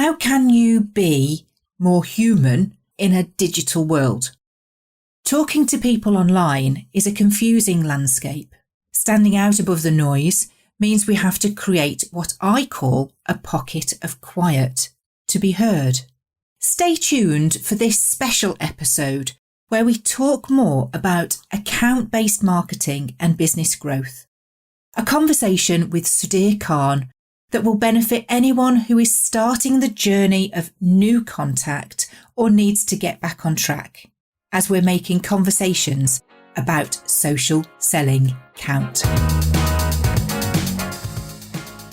how can you be more human in a digital world? Talking to people online is a confusing landscape. Standing out above the noise means we have to create what I call a pocket of quiet to be heard. Stay tuned for this special episode where we talk more about account-based marketing and business growth. A conversation with Sudhir Kumar that will benefit anyone who is starting the journey of new contact or needs to get back on track, as we're making conversations about social selling count.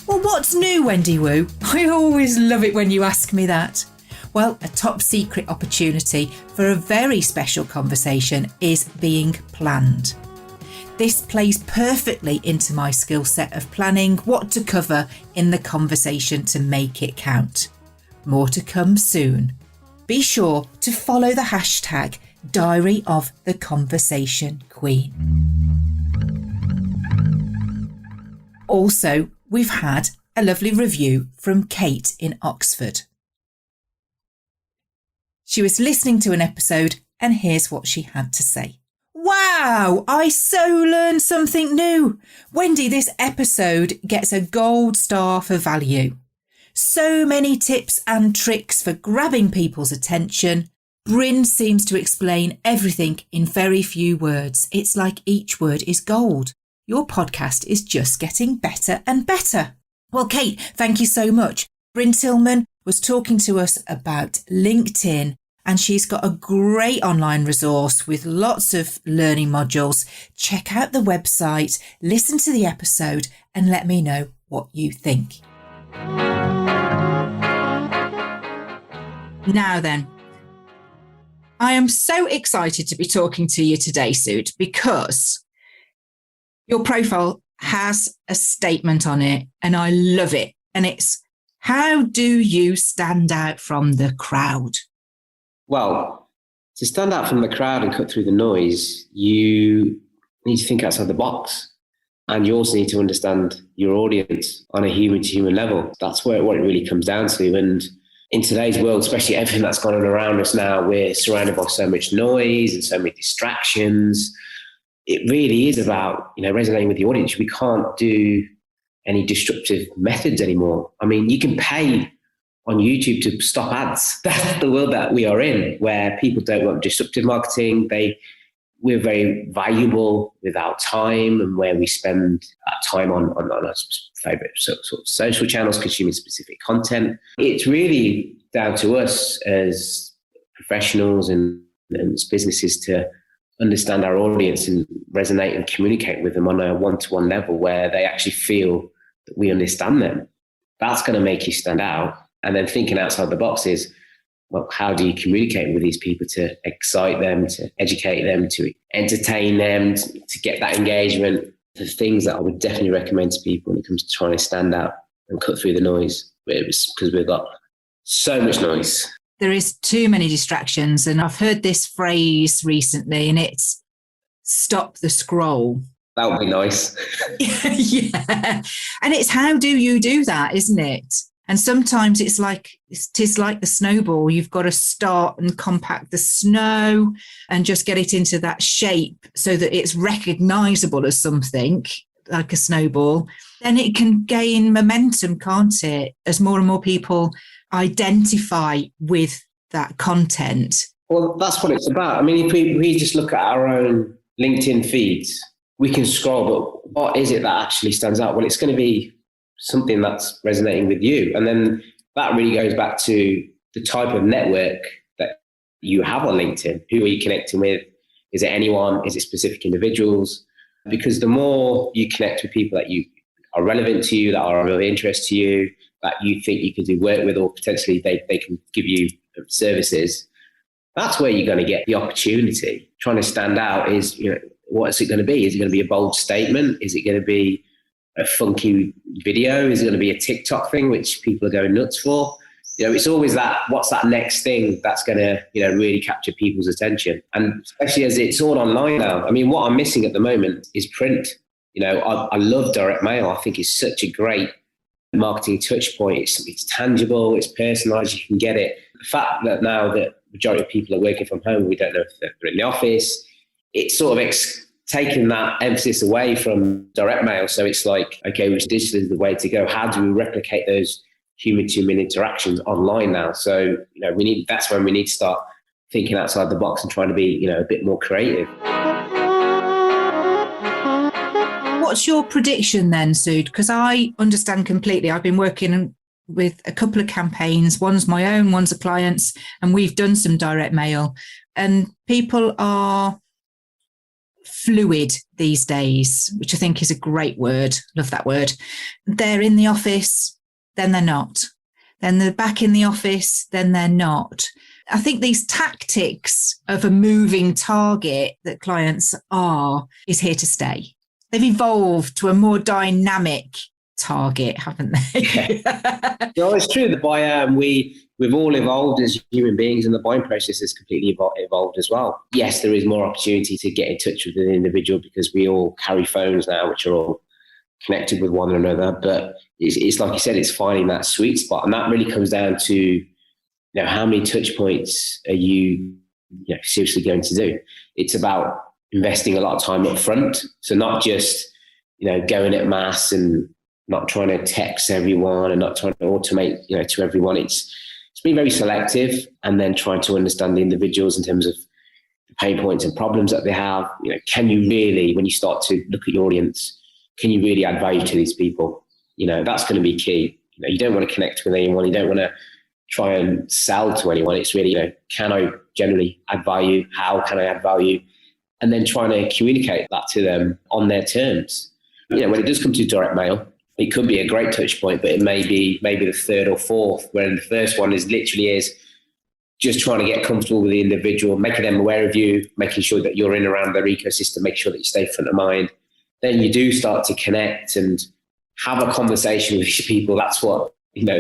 Well, what's new, Wendy Woo? I always love it when you ask me that. Well, a top secret opportunity for a very special conversation is being planned. This plays perfectly into my skill set of planning what to cover in the conversation to make it count. More to come soon. Be sure to follow the hashtag Diary of the Conversation Queen. Also, we've had a lovely review from Kate in Oxford. She was listening to an episode and here's what she had to say. Wow, I so learned something new. Wendy, this episode gets a gold star for value. So many tips and tricks for grabbing people's attention. Bryn seems to explain everything in very few words. It's like each word is gold. Your podcast is just getting better and better. Well, Kate, thank you so much. Bryn Tillman was talking to us about LinkedIn, and she's got a great online resource with lots of learning modules. Check out the website, listen to the episode, and let me know what you think. Now then, I am so excited to be talking to you today, Sud, because your profile has a statement on it and I love it. And it's, how do you stand out from the crowd? Well, to stand out from the crowd and cut through the noise, you need to think outside the box. And you also need to understand your audience on a human-to-human level. That's what it really comes down to. And in today's world, especially everything that's gone on around us now, we're surrounded by so much noise and so many distractions. It really is about, resonating with the audience. We can't do any disruptive methods anymore. I mean, you can pay on YouTube to stop ads. That's the world that we are in, where people don't want disruptive marketing. We're very valuable with our time and where we spend our time on our favorite sort of social channels, consuming specific content. It's really down to us as professionals and as businesses to understand our audience and resonate and communicate with them on a one-to-one level where they actually feel that we understand them. That's going to make you stand out. And then thinking outside the box is, well, how do you communicate with these people to excite them, to educate them, to entertain them, to get that engagement? The things that I would definitely recommend to people when it comes to trying to stand out and cut through the noise, because we've got so much noise. There is too many distractions. And I've heard this phrase recently, and it's stop the scroll. That would be nice. Yeah. And it's how do you do that, isn't it? And sometimes it's like the snowball. You've got to start and compact the snow and just get it into that shape so that it's recognizable as something like a snowball. Then it can gain momentum, can't it? As more and more people identify with that content. Well, that's what it's about. I mean, if we just look at our own LinkedIn feeds, we can scroll, but what is it that actually stands out? Well, it's going to be something that's resonating with you. And then that really goes back to the type of network that you have on LinkedIn. Who are you connecting with? Is it anyone? Is it specific individuals? Because the more you connect with people that you are relevant to you, that are of interest to you, that you think you can do work with, or potentially they can give you services, that's where you're going to get the opportunity. Trying to stand out is, what is it going to be? Is it going to be a bold statement? Is it going to be a funky video? Is it going to be a TikTok thing, which people are going nuts for? It's always that, what's that next thing that's going to, really capture people's attention? And especially as it's all online now. I mean, what I'm missing at the moment is print. I love direct mail. I think it's such a great marketing touch point. It's tangible, it's personalized, you can get it. The fact that now that the majority of people are working from home, we don't know if they're in the office, it's sort of taken that emphasis away from direct mail. So it's like, okay, which digital is the way to go. How do we replicate those human-to-human interactions online now? So, that's when we need to start thinking outside the box and trying to be, a bit more creative. What's your prediction then, Sud? Because I understand completely. I've been working with a couple of campaigns. One's my own, one's a client's, and we've done some direct mail. And people are fluid these days, which I think is a great word. Love that word. They're in the office, then they're not. Then they're back in the office, then they're not. I think these tactics of a moving target that clients is here to stay. They've evolved to a more dynamic target, haven't they? Yeah. It's true. The buyer, we've all evolved as human beings, and the buying process has completely evolved as well. Yes, there is more opportunity to get in touch with an individual because we all carry phones now, which are all connected with one another. But it's like you said, it's finding that sweet spot. And that really comes down to, how many touch points are you seriously going to do? It's about investing a lot of time up front. So not just, going at mass and not trying to text everyone and not trying to automate, to everyone. It's being very selective and then trying to understand the individuals in terms of the pain points and problems that they have. Can you really, when you start to look at your audience, can you really add value to these people? That's going to be key. You don't want to connect with anyone. You don't want to try and sell to anyone. It's really, can I generally add value? How can I add value? And then trying to communicate that to them on their terms. When it does come to direct mail, it could be a great touch point, but it may be maybe the third or fourth, where the first one is just trying to get comfortable with the individual, making them aware of you, making sure that you're in around their ecosystem, make sure that you stay front of mind. Then you do start to connect and have a conversation with these people. That's what,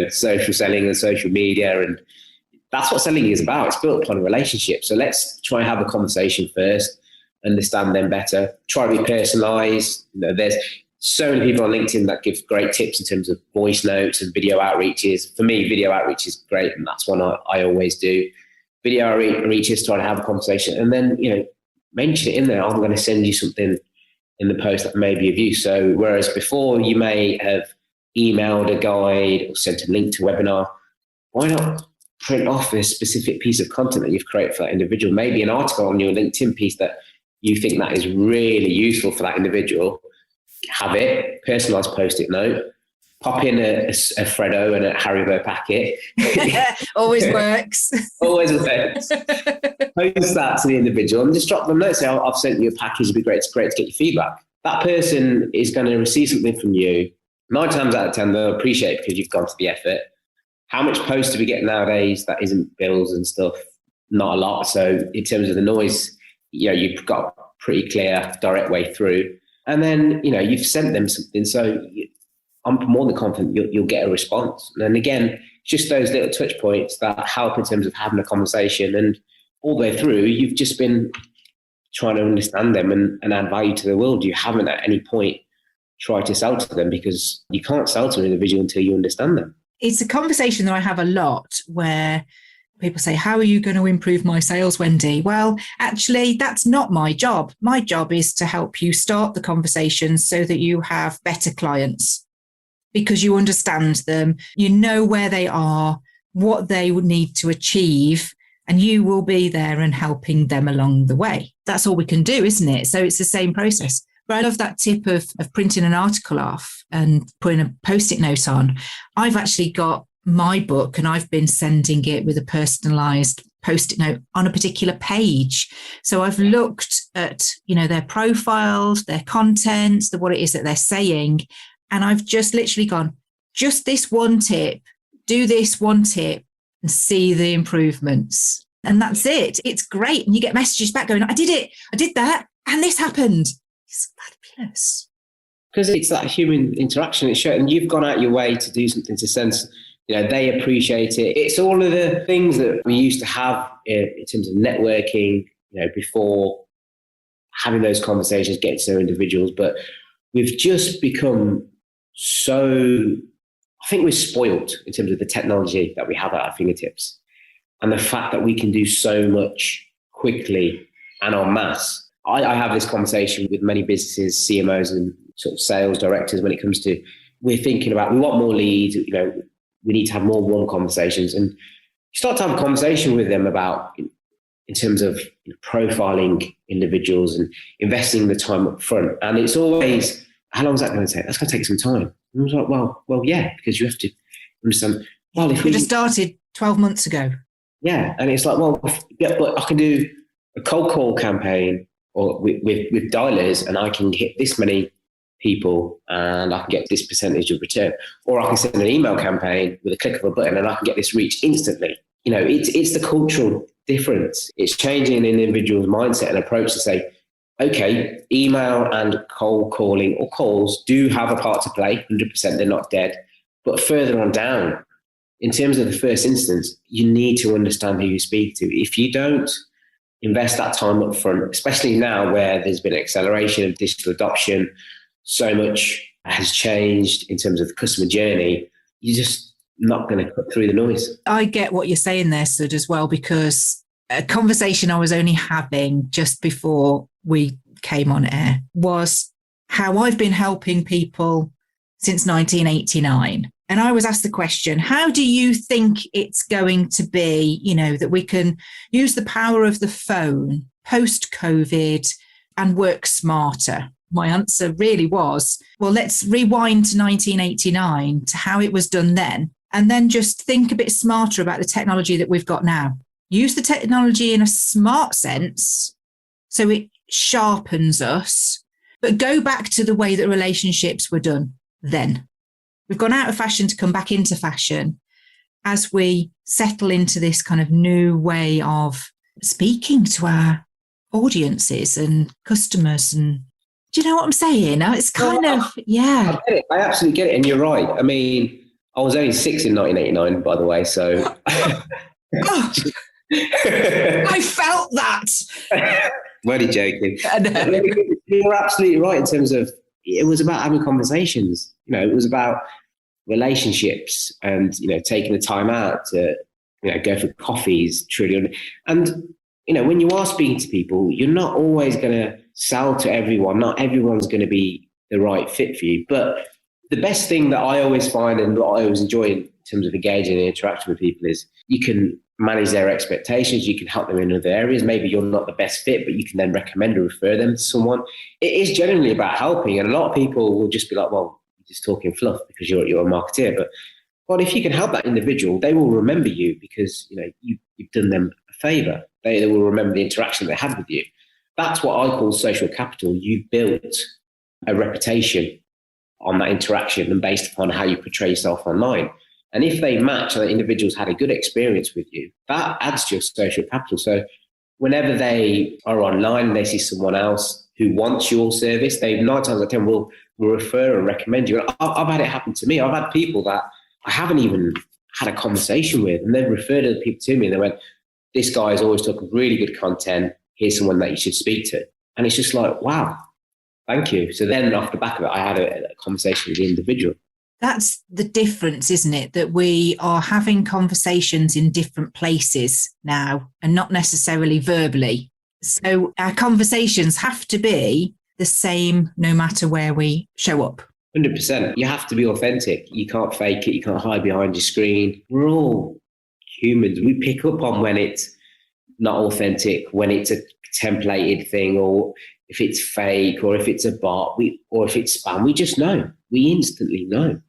social selling and social media, and that's what selling is about. It's built upon a relationship. So let's try and have a conversation first, understand them better, try to be personalized. There's so many people on LinkedIn that give great tips in terms of voice notes and video outreaches. For me, video outreach is great, and that's one I always do. Video outreaches, try to have a conversation, and then, mention it in there. I'm going to send you something in the post that may be of use. So whereas before you may have emailed a guide or sent a link to a webinar, why not print off a specific piece of content that you've created for that individual? Maybe an article on your LinkedIn piece that you think that is really useful for that individual. Have it, personalized post-it note, pop in a Freddo and a Haribo packet. Always works. Always works. Post that to the individual and just drop them a note. Say, I've sent you a package. It'd be great to get your feedback. That person is going to receive something from you. 9 times out of 10, they'll appreciate it because you've gone to the effort. How much post do we get nowadays that isn't bills and stuff? Not a lot. So in terms of the noise, you've got a pretty clear, direct way through. And then, you've sent them something. So I'm more than confident you'll get a response. And again, just those little touch points that help in terms of having a conversation. And all the way through, you've just been trying to understand them and add value to the world. You haven't at any point tried to sell to them, because you can't sell to an individual until you understand them. It's a conversation that I have a lot where people say, how are you going to improve my sales, Wendy? Well, actually, that's not my job. My job is to help you start the conversation so that you have better clients, because you understand them, you know where they are, what they would need to achieve, and you will be there and helping them along the way. That's all we can do, isn't it? So it's the same process. But I love that tip of printing an article off and putting a post-it note on. I've actually got my book and I've been sending it with a personalized post-it note on a particular page. So I've looked at, their profiles, their content, what it is that they're saying. And I've just literally gone, just this one tip, do this one tip and see the improvements. And that's it. It's great. And you get messages back going, I did it. I did that. And this happened. It's fabulous. Because it's that human interaction. And you've gone out your way to do something to sense, they appreciate it. It's all of the things that we used to have in terms of networking, before having those conversations, getting to know individuals. But we've just become so I think we're spoiled in terms of the technology that we have at our fingertips and the fact that we can do so much quickly and en masse. I have this conversation with many businesses, CMOs and sort of sales directors when it comes to, we're thinking about, we want more leads, you know, we need to have more warm conversations, and you start to have a conversation with them about, in terms of profiling individuals and investing the time up front. And it's always, how long is that going to take? That's going to take some time. And I was like, well, yeah, because you have to understand, well, if we just started 12 months ago. Yeah. And it's like, well, yeah, but I can do a cold call campaign or with dialers, and I can hit this many people and I can get this percentage of return. Or I can send an email campaign with a click of a button and I can get this reach instantly. You know, it's the cultural difference. It's changing an individual's mindset and approach to say, okay, email and cold calling or calls do have a part to play, 100%, they're not dead. But further on down, in terms of the first instance, you need to understand who you speak to. If you don't invest that time up front, especially now where there's been an acceleration of digital adoption, so much has changed in terms of the customer journey, you're just not going to cut through the noise. I get what you're saying there, Sud, as well, because a conversation I was only having just before we came on air was how I've been helping people since 1989. And I was asked the question, how do you think it's going to be, you know, that we can use the power of the phone post-COVID and work smarter? My answer really was, well, let's rewind to 1989 to how it was done then, and then just think a bit smarter about the technology that we've got now. Use the technology in a smart sense so it sharpens us, but go back to the way that relationships were done then. We've gone out of fashion to come back into fashion as we settle into this kind of new way of speaking to our audiences and customers. And do you know what I'm saying? It's kind of, yeah. I get it. I absolutely get it. And you're right. I mean, I was only 6 in 1989, by the way. So Oh, I felt that. Really joking. You're absolutely right in terms of, it was about having conversations. You know, it was about relationships and, you know, taking the time out to, you know, go for coffees, truly. And, you know, when you are speaking to people, you're not always going to sell to everyone. Not everyone's going to be the right fit for you. But the best thing that I always find and what I always enjoy in terms of engaging and interacting with people is you can manage their expectations. You can help them in other areas. Maybe you're not the best fit, but you can then recommend or refer them to someone. It is generally about helping. And a lot of people will just be like, well, you're just talking fluff because you're a marketeer. But if you can help that individual, they will remember you because, you know, you've done them a favor. They will remember the interaction they had with you. That's what I call social capital. You built a reputation on that interaction and based upon how you portray yourself online. And if they match and the individual's had a good experience with you, that adds to your social capital. So whenever they are online and they see someone else who wants your service, they 9 times out of 10 will refer and recommend you. And I've had it happen to me. I've had people that I haven't even had a conversation with, and they've referred other people to me and they went, this guy's always talking really good content. Here's someone that you should speak to. And it's just like, wow, thank you. So then off the back of it, I had a conversation with the individual. That's the difference, isn't it? That we are having conversations in different places now and not necessarily verbally. So our conversations have to be the same no matter where we show up. 100%. You have to be authentic. You can't fake it. You can't hide behind your screen. We're all humans. We pick up on when it's not authentic, when it's a templated thing, or if it's fake, or if it's a bot, or if it's spam. We just know. We instantly know.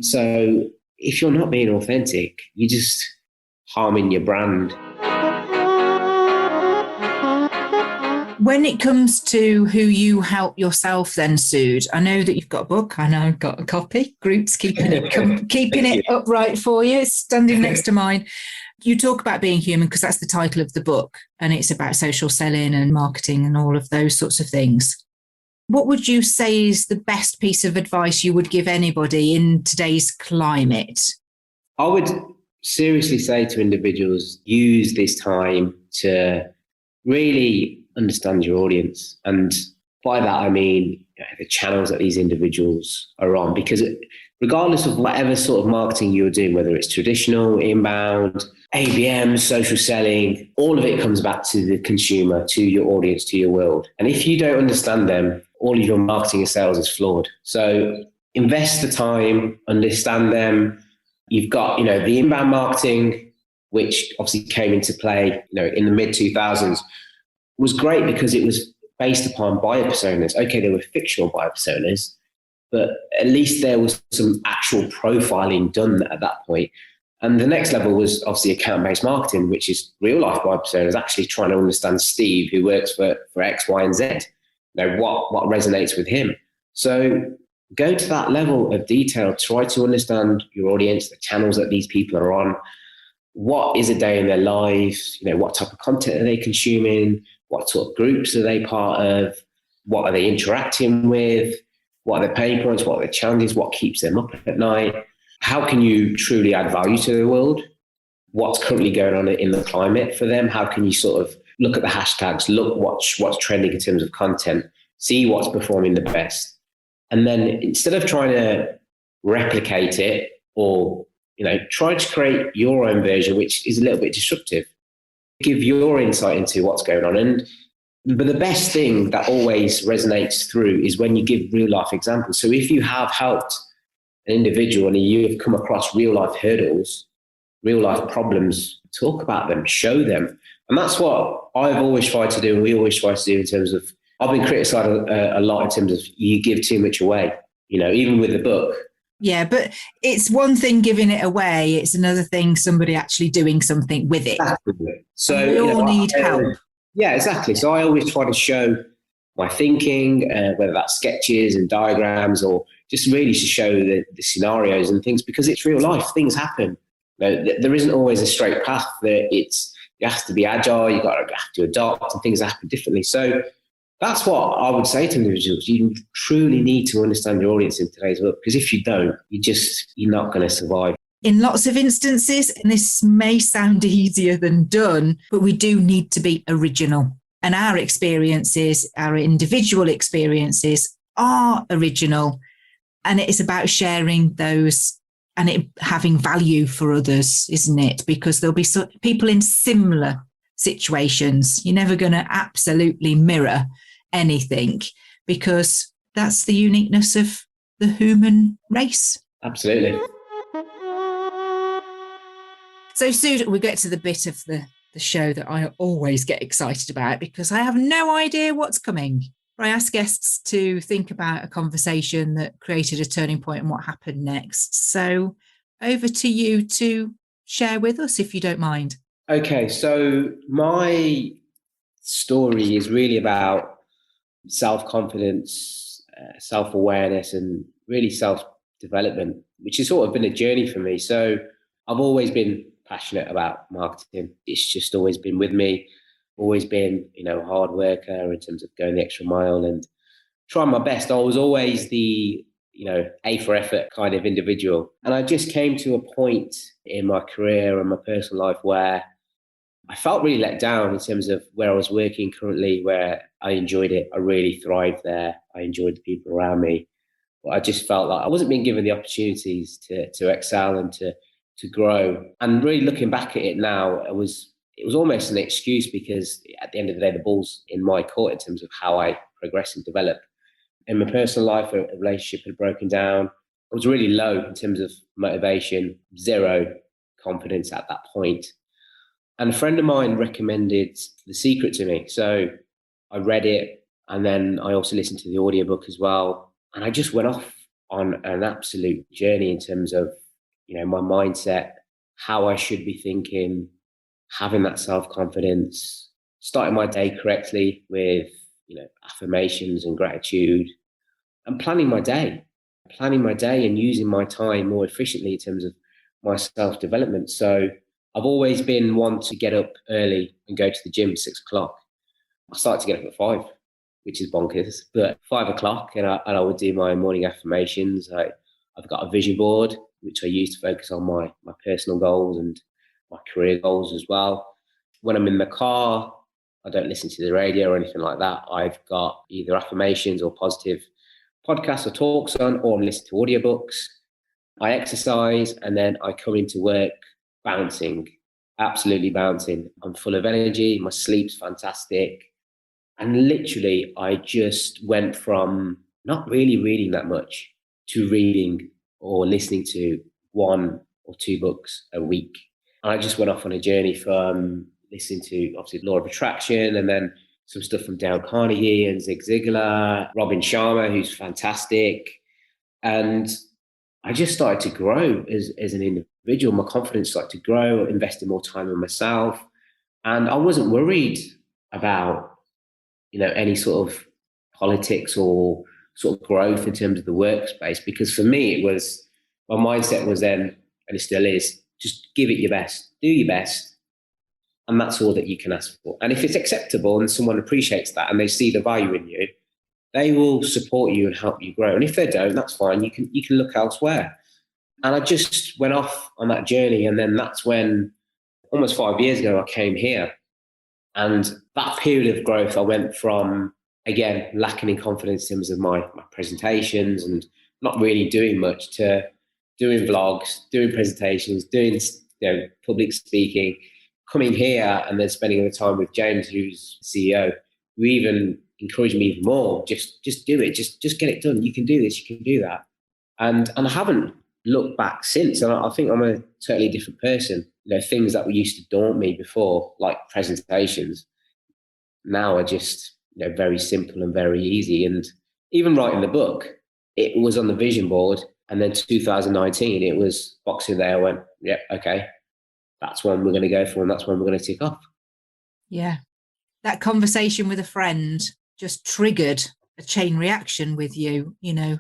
So if you're not being authentic, you're just harming your brand. When it comes to who you help yourself then, Sud, I know that you've got a book. I know I've got a copy. Group's keeping it upright for you. It's standing next to mine. You talk about being human because that's the title of the book, and it's about social selling and marketing and all of those sorts of things. What would you say is the best piece of advice you would give anybody in today's climate? I would seriously say to individuals, use this time to really understand your audience and By that, I mean the channels that these individuals are on, because regardless of whatever sort of marketing you're doing, whether it's traditional, inbound, ABM, social selling, all of it comes back to the consumer, to your audience, to your world. And if you don't understand them, all of your marketing and sales is flawed. So invest the time, understand them. You've got, the inbound marketing, which obviously came into play, in the mid 2000s, was great because it was based upon buyer personas. Okay, they were fictional buyer personas, but at least there was some actual profiling done at that point. And the next level was obviously account-based marketing, which is real life buyer personas, actually trying to understand Steve, who works for X, Y, and Z. What resonates with him. So go to that level of detail, try to understand your audience, the channels that these people are on. What is a day in their lives? What type of content are they consuming? What sort of groups are they part of? What are they interacting with? What are their pain points? What are their challenges? What keeps them up at night? How can you truly add value to the world? What's currently going on in the climate for them? How can you sort of look at the hashtags, look what's trending in terms of content, see what's performing the best? And then instead of trying to replicate it or, try to create your own version, which is a little bit disruptive. Give your insight into what's going on. But the best thing that always resonates through is when you give real life examples. So if you have helped an individual and you have come across real life hurdles, real life problems, talk about them, show them. And that's what I've always tried to do, and we always try to do in terms of, I've been criticised a lot in terms of you give too much away, even with the book. Yeah, but it's one thing giving it away. It's another thing somebody actually doing something with it. Exactly. So and we all need help. Yeah, exactly. So I always try to show my thinking, whether that's sketches and diagrams or just really to show the scenarios and things, because it's real life. Things happen. There isn't always a straight path. You have to be agile. You have to adopt, and things happen differently. So that's what I would say to individuals. You truly need to understand your audience in today's world, because if you don't, you're not going to survive. In lots of instances, and this may sound easier than done, but we do need to be original. And our experiences, our individual experiences are original. And it is about sharing those and it having value for others, isn't it? Because there'll be people in similar situations. You're never going to absolutely mirror anything, because that's the uniqueness of the human race. Absolutely. So soon we get to the bit of the show that I always get excited about, because I have no idea what's coming. I ask guests to think about a conversation that created a turning point and what happened next. So over to you to share with us, if you don't mind. Okay, so my story is really about self-confidence, self-awareness, and really self-development, which has sort of been a journey for me. So I've always been passionate about marketing. It's just always been with me, always been, a hard worker in terms of going the extra mile and trying my best. I was always the, A for effort kind of individual. And I just came to a point in my career and my personal life where I felt really let down in terms of where I was working currently, where I enjoyed it. I really thrived there. I enjoyed the people around me. But I just felt like I wasn't being given the opportunities to excel and to grow. And really looking back at it now, it was almost an excuse, because at the end of the day, the ball's in my court in terms of how I progress and develop. In my personal life, a relationship had broken down. I was really low in terms of motivation, zero confidence at that point. And a friend of mine recommended The Secret to me. So I read it, and then I also listened to the audiobook as well. And I just went off on an absolute journey in terms of, my mindset, how I should be thinking, having that self-confidence, starting my day correctly with, affirmations and gratitude, and planning my day and using my time more efficiently in terms of my self-development. So I've always been one to get up early and go to the gym at 6 o'clock. I started to get up at 5, which is bonkers, but 5 o'clock, and I would do my morning affirmations. I've got a vision board, which I use to focus on my personal goals and my career goals as well. When I'm in the car, I don't listen to the radio or anything like that. I've got either affirmations or positive podcasts or talks on, or listen to audiobooks. I exercise, and then I come into work bouncing, absolutely bouncing. I'm full of energy. My sleep's fantastic. And literally, I just went from not really reading that much to reading or listening to 1 or 2 books a week. And I just went off on a journey from listening to, obviously, Law of Attraction, and then some stuff from Dale Carnegie and Zig Ziglar, Robin Sharma, who's fantastic. And I just started to grow as an individual. My confidence started to grow, investing more time in myself. And I wasn't worried about, any sort of politics or sort of growth in terms of the workspace, because for me, my mindset was then, and it still is, just give it your best, do your best. And that's all that you can ask for. And if it's acceptable and someone appreciates that and they see the value in you, they will support you and help you grow. And if they don't, that's fine. You can look elsewhere. And I just went off on that journey. And then that's when, almost 5 years ago, I came here. And that period of growth, I went from, again, lacking in confidence in terms of my presentations and not really doing much, to doing vlogs, doing presentations, doing public speaking, coming here and then spending the time with James, who's CEO, who even encouraged me even more. Just do it. Just get it done. You can do this. You can do that. And I haven't looked back since. And I think I'm a totally different person. Things that were used to daunt me before, like presentations, now are just very simple and very easy. And even writing the book, it was on the vision board. And then 2019, it was Boxing Day. I went, yeah, okay, that's one we're going to go for, and that's one we're going to tick off. Yeah. That conversation with a friend just triggered a chain reaction with you.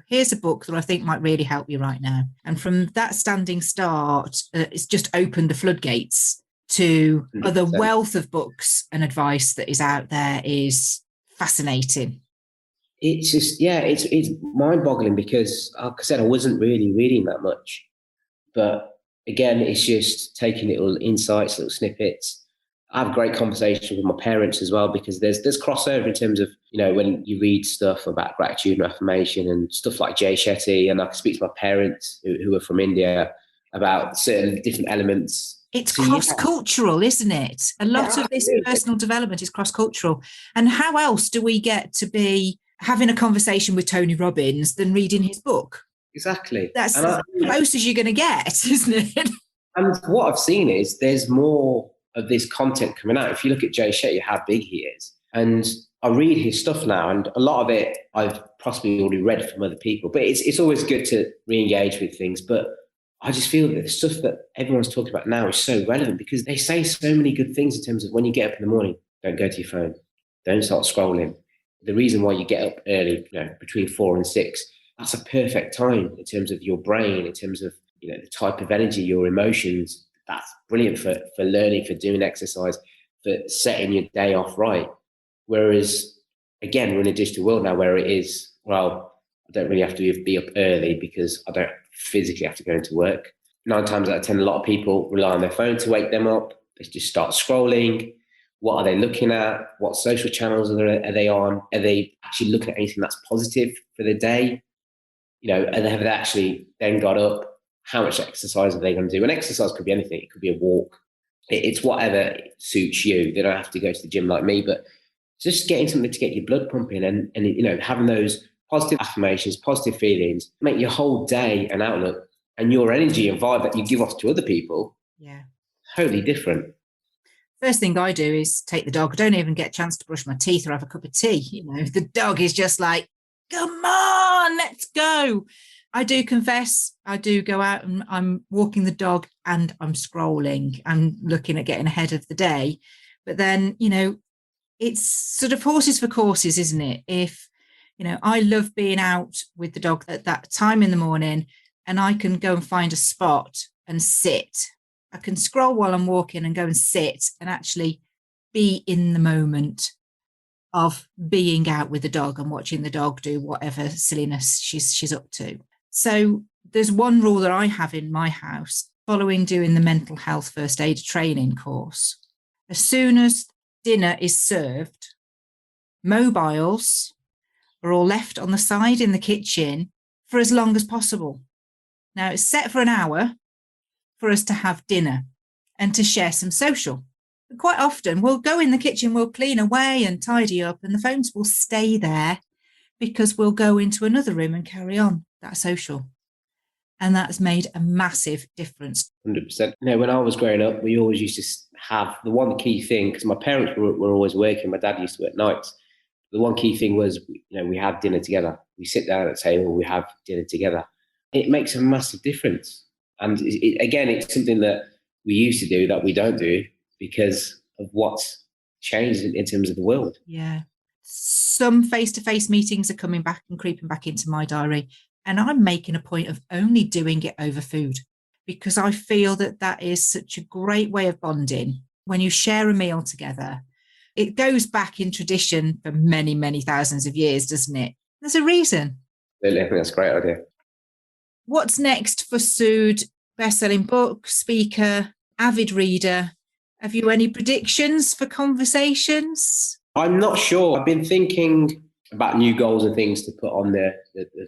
Here's a book that I think might really help you right now. And from that standing start, it's just opened the floodgates to the wealth of books and advice that is out there. Is fascinating. It's just, it's mind-boggling, because, like I said, I wasn't really reading that much. But again, it's just taking little insights, little snippets. I have great conversations with my parents as well, because there's crossover in terms of, when you read stuff about gratitude and affirmation and stuff like Jay Shetty, and I can speak to my parents who are from India about certain different elements. It's cross-cultural, isn't it? A lot of this personal development is cross-cultural. And how else do we get to be having a conversation with Tony Robbins than reading his book? Exactly. That's as close as you're going to get, isn't it? And what I've seen is there's more of this content coming out. If you look at Jay Shetty, how big he is. And I read his stuff now, and a lot of it I've possibly already read from other people. But it's always good to re-engage with things. But I just feel that the stuff that everyone's talking about now is so relevant, because they say so many good things in terms of when you get up in the morning, don't go to your phone, don't start scrolling. The reason why you get up early, between 4 and 6, that's a perfect time in terms of your brain, in terms of the type of energy, your emotions. That's brilliant for learning, for doing exercise, for setting your day off right. Whereas, again, we're in a digital world now where it is, well, I don't really have to be up early because I don't physically have to go into work. 9 times out of 10, a lot of people rely on their phone to wake them up. They just start scrolling. What are they looking at? What social channels are they on? Are they actually looking at anything that's positive for the day? And have they actually then got up? How much exercise are they going to do? And exercise could be anything. It could be a walk. It's whatever suits you. They don't have to go to the gym like me, but just getting something to get your blood pumping and having those positive affirmations, positive feelings, make your whole day an outlook, and your energy and vibe that you give off to other people, totally different. First thing I do is take the dog. I don't even get a chance to brush my teeth or have a cup of tea. The dog is just like, come on, let's go. I do confess, I do go out and I'm walking the dog and I'm scrolling. I'm looking at getting ahead of the day. But then, it's sort of horses for courses, isn't it? If, I love being out with the dog at that time in the morning, and I can go and find a spot and sit. I can scroll while I'm walking and go and sit and actually be in the moment of being out with the dog and watching the dog do whatever silliness she's up to. So there's one rule that I have in my house, following doing the mental health first aid training course. As soon as dinner is served, mobiles are all left on the side in the kitchen for as long as possible. Now, it's set for an hour for us to have dinner and to share some social. But quite often we'll go in the kitchen, we'll clean away and tidy up, and the phones will stay there because we'll go into another room and carry on that social. And that's made a massive difference. 100%. When I was growing up, we always used to have the one key thing, because my parents were always working. My dad used to work nights. The one key thing was, we have dinner together. We sit down at the table, we have dinner together. It makes a massive difference. And again, it's something that we used to do that we don't do because of what's changed in terms of the world. Yeah. Some face-to-face meetings are coming back and creeping back into my diary. And I'm making a point of only doing it over food, because I feel that is such a great way of bonding. When you share a meal together, it goes back in tradition for many, many thousands of years, doesn't it? There's a reason. I think that's a great idea. What's next for Sud? Best-selling book, speaker, avid reader. Have you any predictions for conversations? I'm not sure. I've been thinking about new goals and things to put on the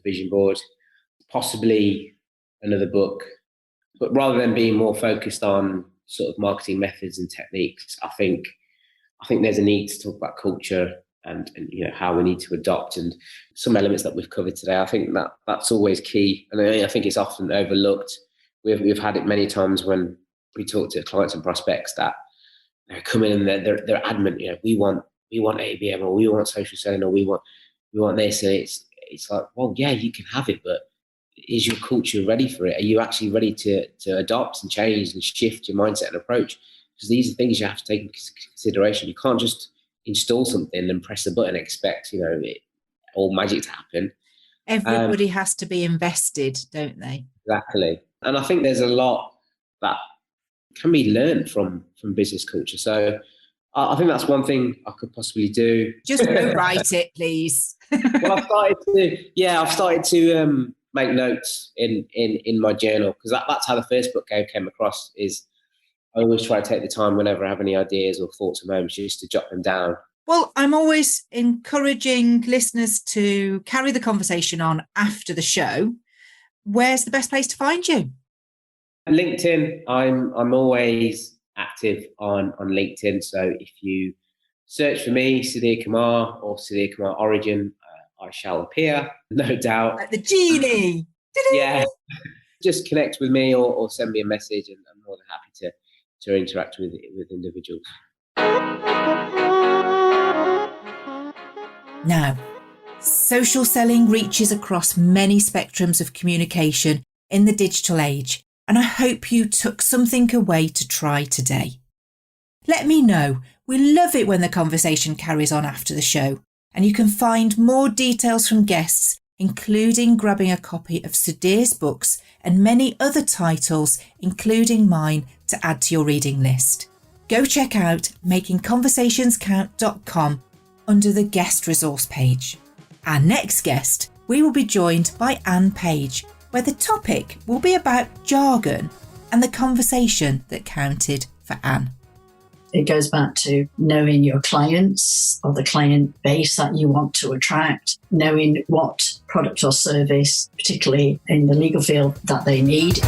vision board, possibly another book. But rather than being more focused on sort of marketing methods and techniques, I think there's a need to talk about culture and how we need to adopt, and some elements that we've covered today. I think that's always key, and I think it's often overlooked. We've had it many times when we talk to clients and prospects that come in and they're adamant. We want ABM, or we want social selling, or we want this, and it's like, well, yeah, you can have it, but is your culture ready for it? Are you actually ready to adopt and change and shift your mindset and approach? Because these are things you have to take into consideration. You can't just install something and press a button and expect all magic to happen. Everybody has to be invested, don't they? Exactly. And I think there's a lot that can be learned from business culture. So I think that's one thing I could possibly do. Just go write it, please. Well, I've started to make notes in my journal, because that's how the first book came across. Is I always try to take the time whenever I have any ideas or thoughts or moments just to jot them down. Well, I'm always encouraging listeners to carry the conversation on after the show. Where's the best place to find you? LinkedIn. I'm always active on LinkedIn. So if you search for me, Sudhir Kumar or Sudhir Kumar Origin, I shall appear, no doubt. Like the genie. Yeah. Just connect with me or send me a message, and I'm more than happy to interact with individuals. Now, social selling reaches across many spectrums of communication in the digital age, and I hope you took something away to try today. Let me know. We love it when the conversation carries on after the show, and you can find more details from guests, including grabbing a copy of Sudhir's books and many other titles, including mine, to add to your reading list. Go check out makingconversationscount.com under the guest resource page. Our next guest, we will be joined by Anne Page, where the topic will be about jargon and the conversation that counted for Anne. It goes back to knowing your clients or the client base that you want to attract, knowing what product or service, particularly in the legal field, that they need.